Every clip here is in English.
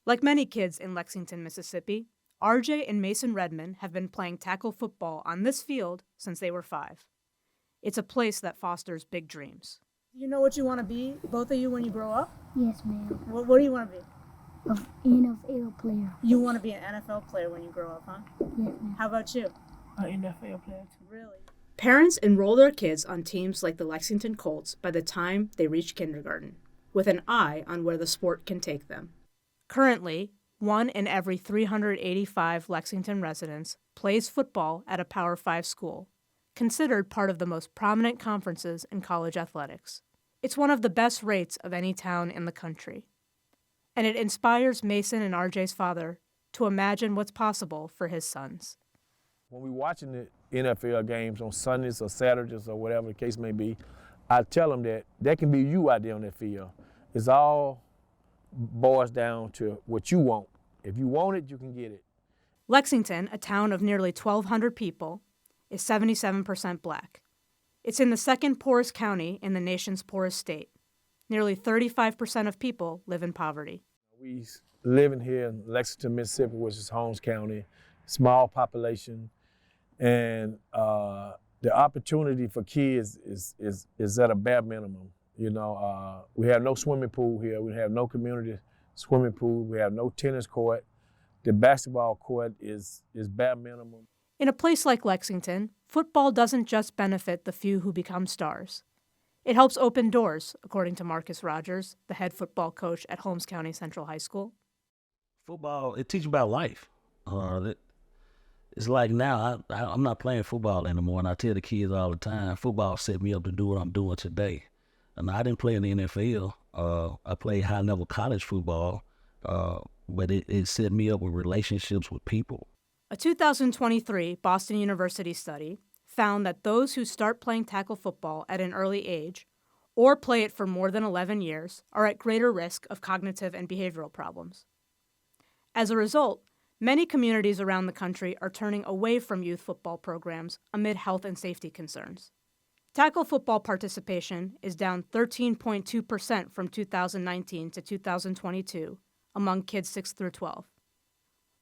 Like many kids in Lexington, Mississippi, RJ and Mason Redman have been playing tackle football on this field since they were 5. It's a place that fosters big dreams. Do you know what you want to be, both of you, when you grow up? Yes, ma'am. What do you want to be? An NFL player. You want to be an NFL player when you grow up, huh? Yes, ma'am. How about you? An NFL player too. Really? Parents enroll their kids on teams like the Lexington Colts by the time they reach kindergarten, with an eye on where the sport can take them. Currently, 1 in every 385 Lexington residents plays football at a Power 5 school, considered part of the most prominent conferences in college athletics. It's one of the best rates of any town in the country. And it inspires Mason and RJ's father to imagine what's possible for his sons. When we're watching the NFL games on Sundays or Saturdays or whatever the case may be, I tell them that can be you out there on that field. It's all boils down to what you want. If you want it, you can get it. Lexington, a town of nearly 1,200 people, is 77% black. It's in the second poorest county in the nation's poorest state. Nearly 35% of people live in poverty. We living here in Lexington, Mississippi, which is Holmes County, small population, and the opportunity for kids is at a bare minimum. You know, we have no swimming pool here. We have no community swimming pool. We have no tennis court. The basketball court is bare minimum. In a place like Lexington, football doesn't just benefit the few who become stars. It helps open doors, according to Marcus Rogers, the head football coach at Holmes County Central High School. Football, it teaches about life. It's like now, I'm not playing football anymore, and I tell the kids all the time, football set me up to do what I'm doing today. And I didn't play in the NFL. I played high-level college football, but it set me up with relationships with people. A 2023 Boston University study found that those who start playing tackle football at an early age or play it for more than 11 years are at greater risk of cognitive and behavioral problems. As a result, many communities around the country are turning away from youth football programs amid health and safety concerns. Tackle football participation is down 13.2% from 2019 to 2022 among kids 6 through 12.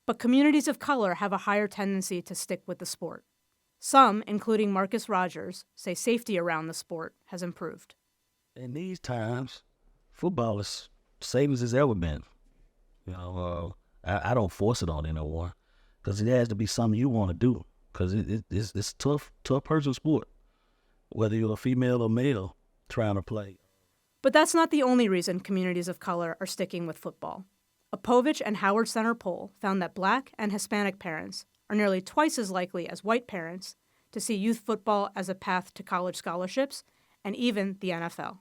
But communities of color have a higher tendency to stick with the sport. Some, including Marcus Rogers, say safety around the sport has improved. In these times, football is same as it's ever been. You know, I don't force it on anyone because it has to be something you want to do because it's tough personal sport, whether you're a female or male trying to play. But that's not the only reason communities of color are sticking with football. A Povich and Howard Center poll found that Black and Hispanic parents are nearly twice as likely as white parents to see youth football as a path to college scholarships and even the NFL.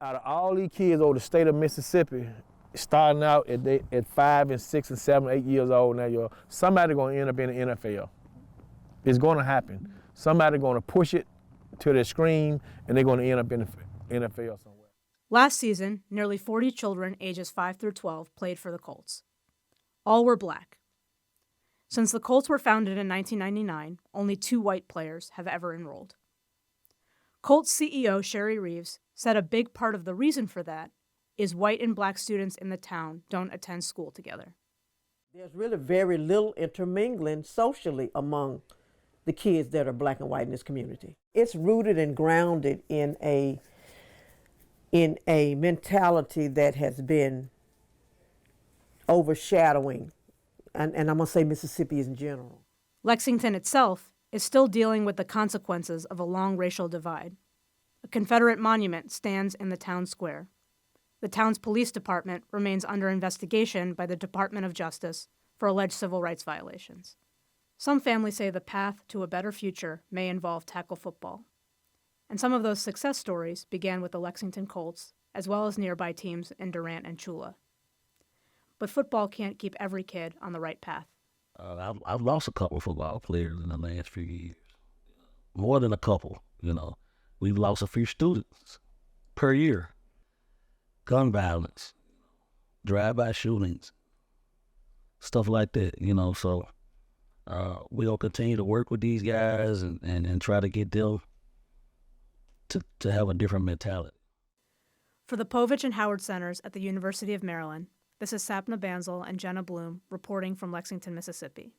Out of all these kids over the state of Mississippi, starting out at 5 and 6 and 7, 8 years old now, somebody's going to end up in the NFL. It's going to happen. Somebody's going to push it to the screen, and they're going to end up in the NFL somewhere. Last season, nearly 40 children ages 5 through 12 played for the Colts. All were Black. Since the Colts were founded in 1999, only 2 white players have ever enrolled. Colts CEO Sherry Reeves said a big part of the reason for that is white and Black students in the town don't attend school together. There's really very little intermingling socially among the kids that are Black and white in this community. It's rooted and grounded in a mentality that has been overshadowing, and I'm going to say Mississippi in general. Lexington itself is still dealing with the consequences of a long racial divide. A Confederate monument stands in the town square. The town's police department remains under investigation by the Department of Justice for alleged civil rights violations. Some families say the path to a better future may involve tackle football. And some of those success stories began with the Lexington Colts, as well as nearby teams in Durant and Chula. But football can't keep every kid on the right path. I've lost a couple of football players in the last few years. More than a couple, you know. We've lost a few students per year. Gun violence, drive-by shootings, stuff like that, you know. So we'll continue to work with these guys and try to get them to have a different mentality. For the Povich and Howard Centers at the University of Maryland, This is Sapna Banzel and Jenna Bloom reporting from Lexington, Mississippi.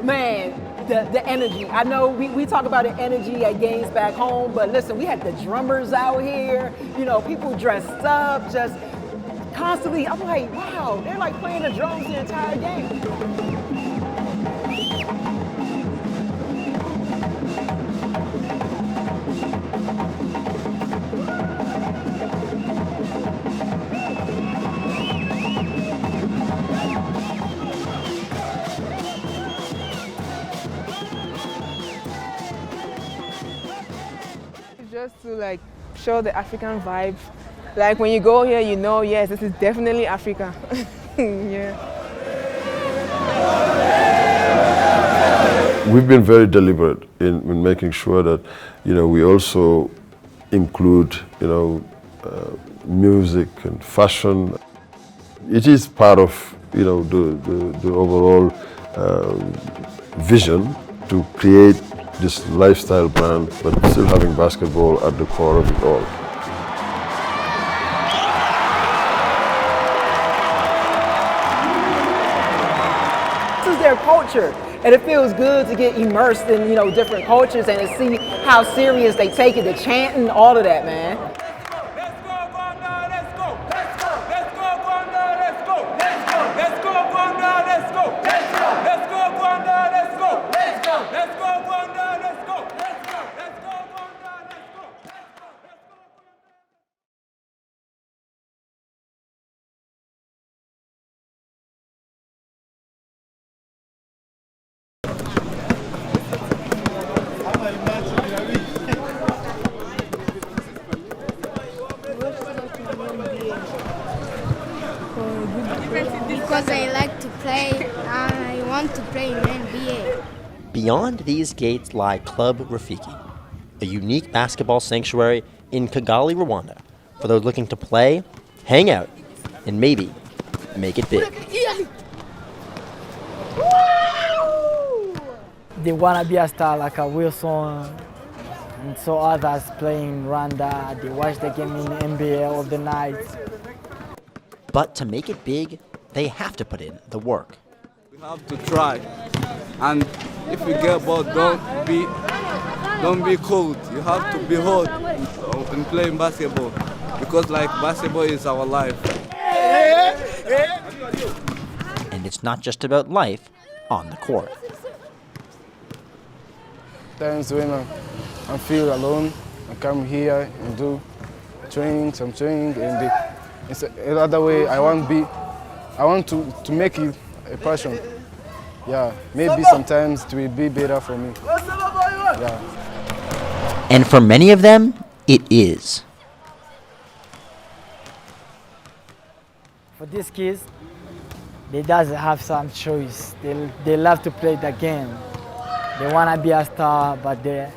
Man, the energy. I know we talk about the energy at games back home, but listen, we had the drummers out here, you know, people dressed up, just constantly. I'm like, wow, they're like playing the drums the entire game. Just to like show the African vibe. Like when you go here, you know, yes, this is definitely Africa. Yeah. We've been very deliberate in making sure that, you know, we also include, you know, music and fashion. It is part of, you know, the overall vision to create this lifestyle brand, but still having basketball at the core of it all. This is their culture, and it feels good to get immersed in, you know, different cultures and to see how serious they take it, the chanting, all of that, man. Because I like to play, I want to play in NBA. Beyond these gates lie Club Rafiki, a unique basketball sanctuary in Kigali, Rwanda, for those looking to play, hang out, and maybe make it big. They want to be a star like a Wilson and so others playing in Rwanda. They watch the game in NBA all the night. But to make it big, they have to put in the work. We have to try, and if you get bored, don't be cold. You have to be hot in playing basketball, because like basketball is our life. And it's not just about life on the court. Times when I feel alone, I come here and do some training, and it's another way I want to make it a passion. Yeah, maybe sometimes it will be better for me. Yeah. And for many of them, it is. For these kids, they doesn't have some choice. They love to play the game. They want to be a star, but they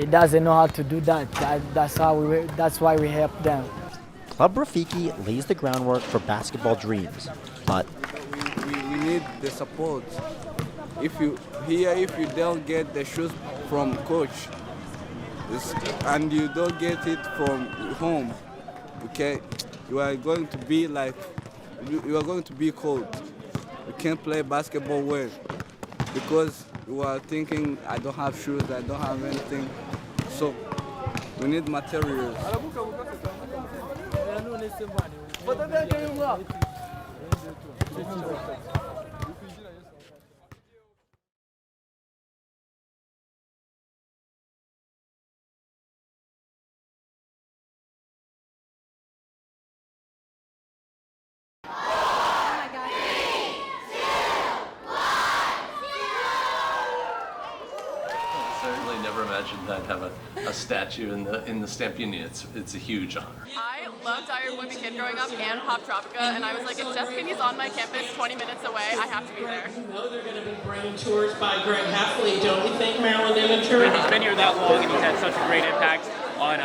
doesn't know how to do that. That's why we help them. Club Rafiki lays the groundwork for basketball dreams, but we need the support. If you don't get the shoes from coach, and you don't get it from home, okay, you are going to be like, you are going to be cold. You can't play basketball well because you are thinking, I don't have shoes, I don't have anything. So we need materials. Certainly never imagined I'd have a a statue in the Stamp Union. It's a huge honor. I loved Dire Boy the Kid growing up and Pop Tropica, and I was like, if Jeff Kinney's on my campus 20 minutes away, I have to be there. You know they're going to be bringing tours by Greg Heffley, don't we think, Marilyn Imager? He's been here that long and he's had such a great impact on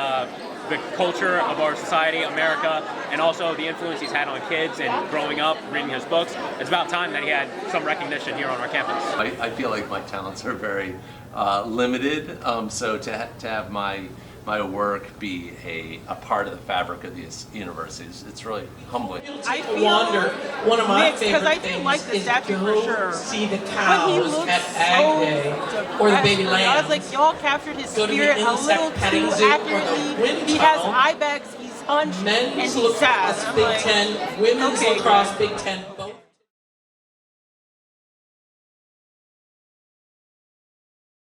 the culture of our society, America, and also the influence he's had on kids and growing up, reading his books. It's about time that he had some recognition here on our campus. I feel like my talents are very limited, so to have my work be a part of the fabric of these universities, it's really humbling. I feel one of my favorite I do like the statue for sure. See the cows at Ag Day or the baby lamb. I was like, y'all captured his spirit a little too accurately. He has ibex, he's hunched, and he's sad. Big Ten, women's lacrosse Big Ten.